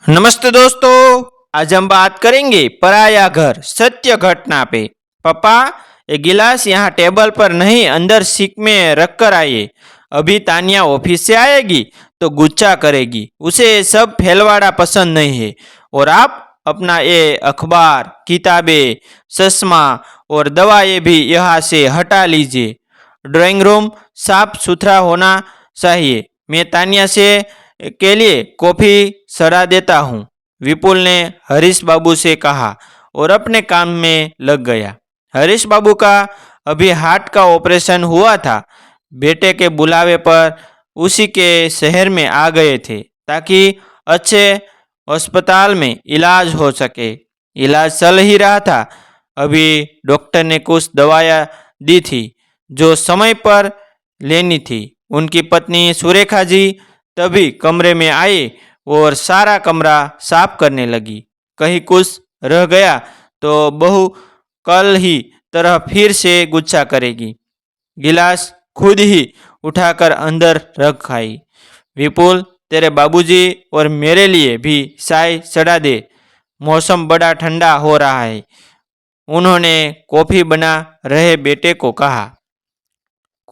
नमस्ते दोस्तों। आज हम बात करेंगे पराया घर सत्य घटना पे। पापा, ये गिलास यहाँ टेबल पर नहीं, अंदर सिंक में रख कर आइए। अभी तानिया ऑफिस से आएगी तो गुस्सा करेगी, उसे सब फैलवाड़ा पसंद नहीं है। और आप अपना ये अखबार, किताबें, चश्मा और दवाएं भी यहाँ से हटा लीजिए। ड्राइंग रूम साफ सुथरा होना चाहिए। मैं तानिया से के लिए कॉफी सड़ा देता हूँ, विपुल ने हरीश बाबू से कहा और अपने काम में लग गया। हरीश बाबू का अभी हार्ट का ऑपरेशन हुआ था। बेटे के बुलावे पर उसी के शहर में आ गए थे ताकि अच्छे अस्पताल में इलाज हो सके। इलाज चल ही रहा था। अभी डॉक्टर ने कुछ दवाइयाँ दी थी जो समय पर लेनी थी। उनकी पत्नी सुरेखा जी तभी कमरे में आई और सारा कमरा साफ करने लगी। कहीं कुछ रह गया तो बहू कल ही तरह फिर से गुस्सा करेगी। गिलास खुद ही उठाकर अंदर रख आई। विपुल, तेरे बाबूजी और मेरे लिए भी चाय चढ़ा दे, मौसम बड़ा ठंडा हो रहा है, उन्होंने कॉफी बना रहे बेटे को कहा।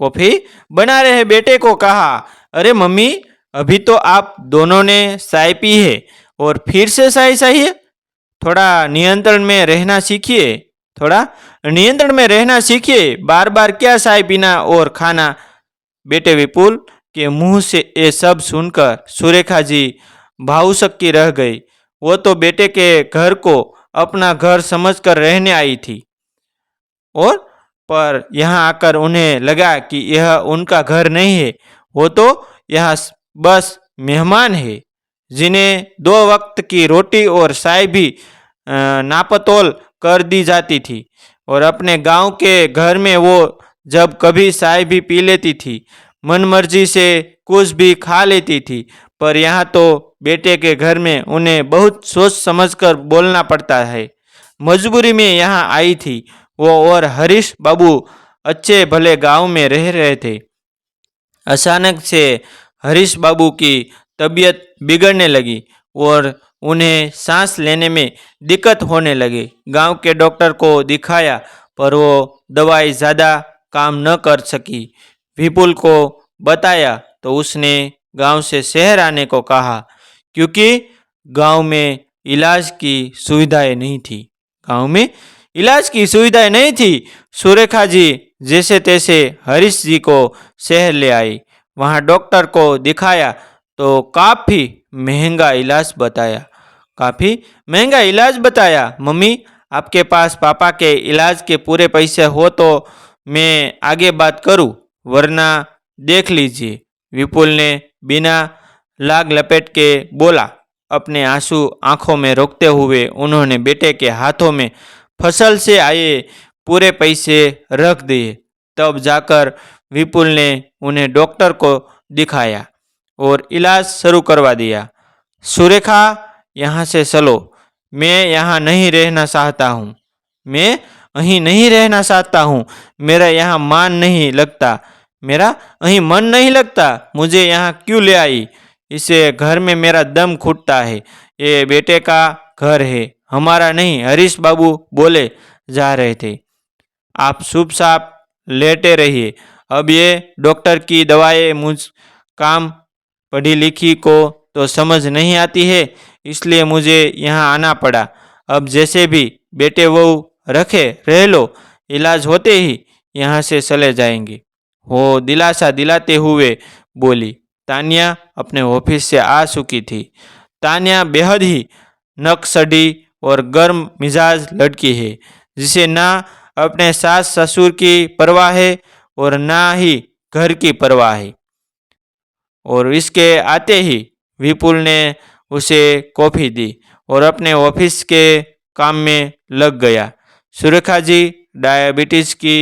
कॉफी बना रहे बेटे को कहा, अरे मम्मी, अभी तो आप दोनों ने चाय पी है और फिर से चाय चाहिए? थोड़ा नियंत्रण में रहना सीखिए, थोड़ा नियंत्रण में रहना सीखिए। बार बार क्या चाय पीना और खाना। बेटे विपुल के मुंह से ये सब सुनकर सुरेखा जी भावुक रह गई। वो तो बेटे के घर को अपना घर समझकर रहने आई थी, और पर यहाँ आकर उन्हें लगा कि यह उनका घर नहीं है। वो तो यहाँ बस मेहमान है, जिन्हें 2 वक्त की रोटी और चाय भी नापतोल कर दी जाती थी। और अपने गांव के घर में वो जब कभी चाय भी पी लेती थी, मन मर्जी से कुछ भी खा लेती थी। पर यहाँ तो बेटे के घर में उन्हें बहुत सोच समझकर बोलना पड़ता है। मजबूरी में यहाँ आई थी वो। और हरीश बाबू अच्छे भले गांव में रह रहे थे। अचानक से हरीश बाबू की तबीयत बिगड़ने लगी और उन्हें सांस लेने में दिक्कत होने लगी। गांव के डॉक्टर को दिखाया पर वो दवाई ज़्यादा काम न कर सकी। विपुल को बताया तो उसने गांव से शहर आने को कहा, क्योंकि गांव में इलाज की सुविधाएं नहीं थी। गांव में इलाज की सुविधाएं नहीं थी। सुरेखा जी जैसे तैसे हरीश जी को शहर ले आई। वहाँ डॉक्टर को दिखाया तो काफ़ी महंगा इलाज बताया। काफ़ी महंगा इलाज बताया। मम्मी, आपके पास पापा के इलाज के पूरे पैसे हो तो मैं आगे बात करूं, वरना देख लीजिए, विपुल ने बिना लाग लपेट के बोला। अपने आंसू आंखों में रोकते हुए उन्होंने बेटे के हाथों में फसल से आए पूरे पैसे रख दिए। तब जाकर विपुल ने उन्हें डॉक्टर को दिखाया और इलाज शुरू करवा दिया। सुरेखा, यहाँ से चलो, मैं यहाँ नहीं रहना चाहता हूँ। मैं અહીં नहीं रहना चाहता हूँ। मेरा यहाँ मन नहीं लगता। मेरा અહીં मन नहीं लगता। मुझे यहाँ क्यों ले आई? इसे घर में मेरा दम घुटता है। ये बेटे का घर है, हमारा नहीं, हरीश बाबू बोले जा रहे थे। आप चुपचाप लेटे रहिए। अब ये डॉक्टर की दवाएं मुझ काम पढ़ी लिखी को तो समझ नहीं आती है, इसलिए मुझे यहाँ आना पड़ा। अब जैसे भी बेटे वो रखे रह लो, इलाज होते ही यहाँ से चले जाएंगे। वो दिलासा दिलाते हुए बोली। तानिया अपने ऑफिस से आ चुकी थी। तानिया बेहद ही नक्सड़ी और गर्म मिजाज लड़की है, जिसे ना अपने सास ससुर की परवाह है और ना ही घर की परवाह है। और इसके आते ही विपुल ने उसे कॉफ़ी दी और अपने ऑफिस के काम में लग गया। सुरेखा जी डायबिटीज़ की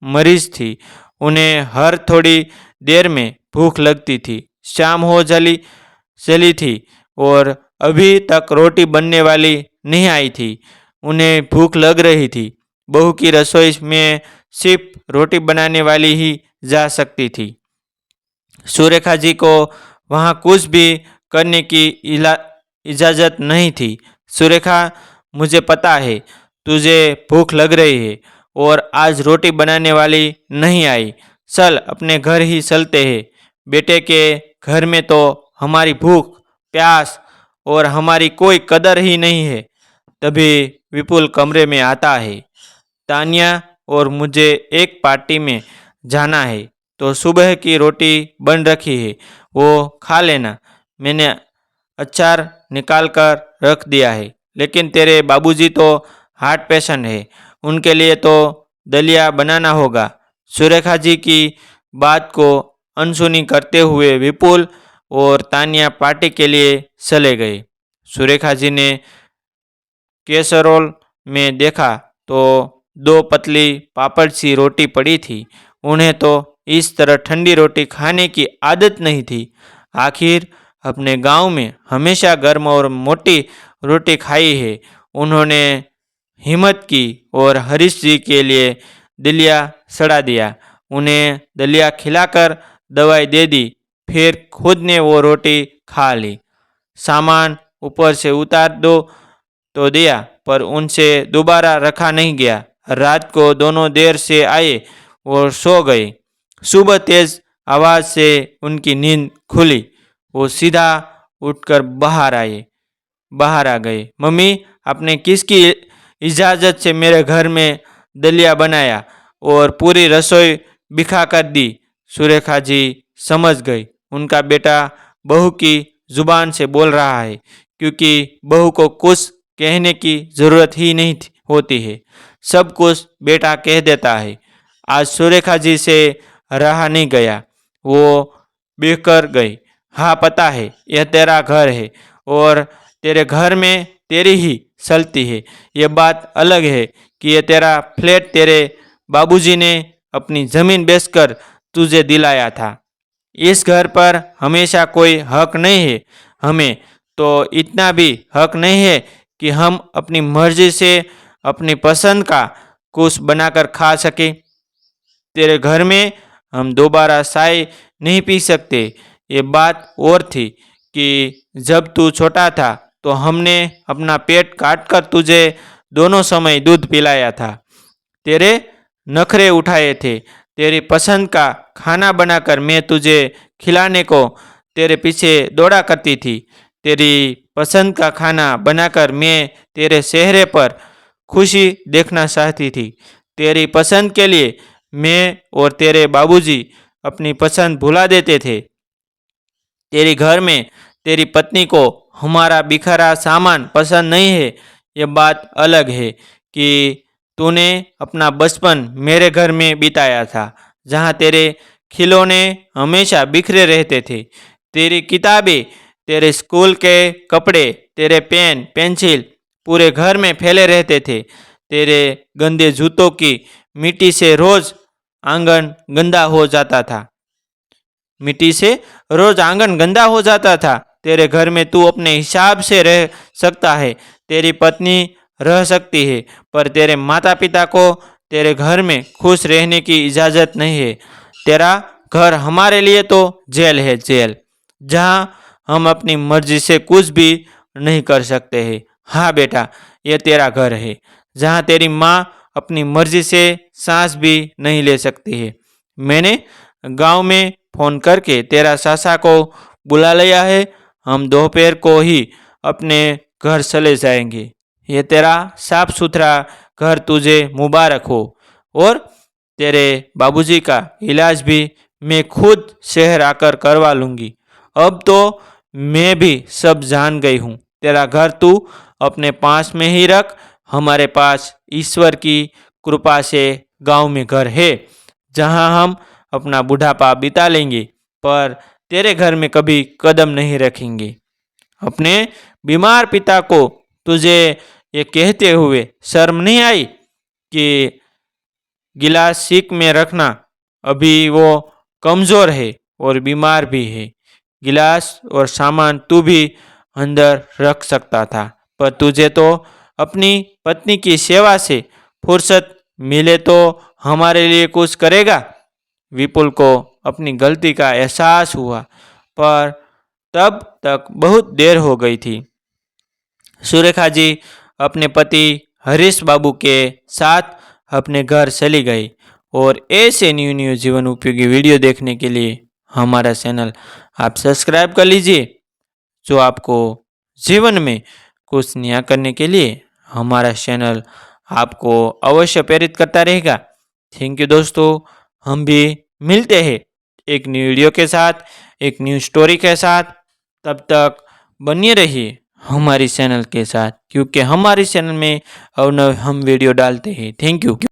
मरीज थी। उन्हें हर थोड़ी देर में भूख लगती थी। शाम हो चली थी और अभी तक रोटी बनने वाली नहीं आई थी। उन्हें भूख लग रही थी। बहू की रसोई में सिर्फ रोटी बनाने वाली ही जा सकती थी। सुरेखा जी को वहाँ कुछ भी करने की इजाज़त नहीं थी। सुरेखा, मुझे पता है तुझे भूख लग रही है और आज रोटी बनाने वाली नहीं आई। चल अपने घर ही चलते हैं। बेटे के घर में तो हमारी भूख, प्यास और हमारी कोई कदर ही नहीं है। तभी विपुल कमरे में आता है। तानिया और मुझे एक पार्टी में जाना है, तो सुबह की रोटी बन रखी है, वो खा लेना। मैंने अचार निकाल कर रख दिया है, लेकिन तेरे बाबूजी तो हार्ट पेशेंट है, उनके लिए तो दलिया बनाना होगा। सुरेखा जी की बात को अनसुनी करते हुए विपुल और तानिया पार्टी के लिए चले गए। सुरेखा जी ने कैसरोल में देखा तो दो पतली पापड़ सी रोटी पड़ी थी। उन्हें तो इस तरह ठंडी रोटी खाने की आदत नहीं थी। आखिर अपने गांव में हमेशा गर्म और मोटी रोटी खाई है। उन्होंने हिम्मत की और हरीश जी के लिए दलिया सड़ा दिया। उन्हें दलिया खिलाकर दवाई दे दी, फिर खुद ने वो रोटी खा ली। सामान ऊपर से उतार दो तो दिया, पर उनसे दोबारा रखा नहीं गया। रात को दोनों देर से आए और सो गए। सुबह तेज आवाज़ से उनकी नींद खुली। वो सीधा उठकर बाहर आ गए। मम्मी, आपने किसकी इजाज़त से मेरे घर में दलिया बनाया और पूरी रसोई बिखा कर दी? सुरेखा जी समझ गई उनका बेटा बहू की जुबान से बोल रहा है, क्योंकि बहू को कुछ कहने की ज़रूरत ही नहीं होती है, सब कुछ बेटा कह देता है। आज सुरेखा जी से रहा नहीं गया, वो बेकर गई। हाँ, पता है यह तेरा घर है और तेरे घर में तेरी ही चलती है। ये बात अलग है कि ये तेरा फ्लैट तेरे बाबूजी ने अपनी ज़मीन बेचकर तुझे दिलाया था। इस घर पर हमेशा कोई हक नहीं है। हमें तो इतना भी हक नहीं है कि हम अपनी मर्जी से अपनी पसंद का कुछ बनाकर खा सके। तेरे घर में हम दोबारा चाय नहीं पी सकते। ये बात और थी कि जब तू छोटा था तो हमने अपना पेट काटकर तुझे दोनों समय दूध पिलाया था, तेरे नखरे उठाए थे। तेरी पसंद का खाना बनाकर मैं तुझे खिलाने को तेरे पीछे दौड़ा करती थी। तेरी पसंद का खाना बनाकर मैं तेरे चेहरे पर खुशी देखना चाहती थी। तेरी पसंद के लिए मैं और तेरे बाबूजी अपनी पसंद भुला देते थे। तेरे घर में तेरी पत्नी को हमारा बिखरा सामान पसंद नहीं है। ये बात अलग है कि तूने अपना बचपन मेरे घर में बिताया था, जहाँ तेरे खिलौने हमेशा बिखरे रहते थे। तेरी किताबें, तेरे स्कूल के कपड़े, तेरे पेन पेंसिल पूरे घर में फैले रहते थे। तेरे गंदे जूतों की मिट्टी से रोज आंगन गंदा हो जाता था। मिट्टी से रोज आंगन गंदा हो जाता था। तेरे घर में तू अपने हिसाब से रह सकता है, तेरी पत्नी रह सकती है, पर तेरे माता पिता को तेरे घर में खुश रहने की इजाज़त नहीं है। तेरा घर हमारे लिए तो जेल है, जेल, जहाँ हम अपनी मर्जी से कुछ भी नहीं कर सकते हैं। हाँ बेटा, ये तेरा घर है, जहाँ तेरी माँ अपनी मर्जी से सांस भी नहीं ले सकती है। मैंने गांव में फ़ोन करके तेरा सासा को बुला लिया है। हम दोपहर को ही अपने घर चले जाएंगे। ये तेरा साफ सुथरा घर तुझे मुबारक हो। और तेरे बाबूजी का इलाज भी मैं खुद शहर आकर करवा लूँगी। अब तो मैं भी सब जान गई हूँ। तेरा घर तू अपने पास में ही रख। हमारे पास ईश्वर की कृपा से गांव में घर है, जहां हम अपना बुढ़ापा बिता लेंगे, पर तेरे घर में कभी कदम नहीं रखेंगे। अपने बीमार पिता को तुझे ये कहते हुए शर्म नहीं आई कि गिलास सीक में रखना? अभी वो कमज़ोर है और बीमार भी है। गिलास और सामान तू भी अंदर रख सकता था, पर तुझे तो अपनी पत्नी की सेवा से फुर्सत मिले तो हमारे लिए कुछ करेगा। विपुल को अपनी गलती का एहसास हुआ, पर तब तक बहुत देर हो गई थी। सुरेखा जी अपने पति हरीश बाबू के साथ अपने घर चली गई। और ऐसे न्यू जीवन उपयोगी वीडियो देखने के लिए हमारा चैनल आप सब्सक्राइब कर लीजिए, जो आपको जीवन में कुछ नया करने के लिए हमारा चैनल आपको अवश्य प्रेरित करता रहेगा। थैंक यू दोस्तों, हम भी मिलते हैं एक न्यू वीडियो के साथ, एक न्यू स्टोरी के साथ। तब तक बने रहिए हमारी चैनल के साथ, क्योंकि हमारे चैनल में अवनव हम वीडियो डालते हैं। Thank you.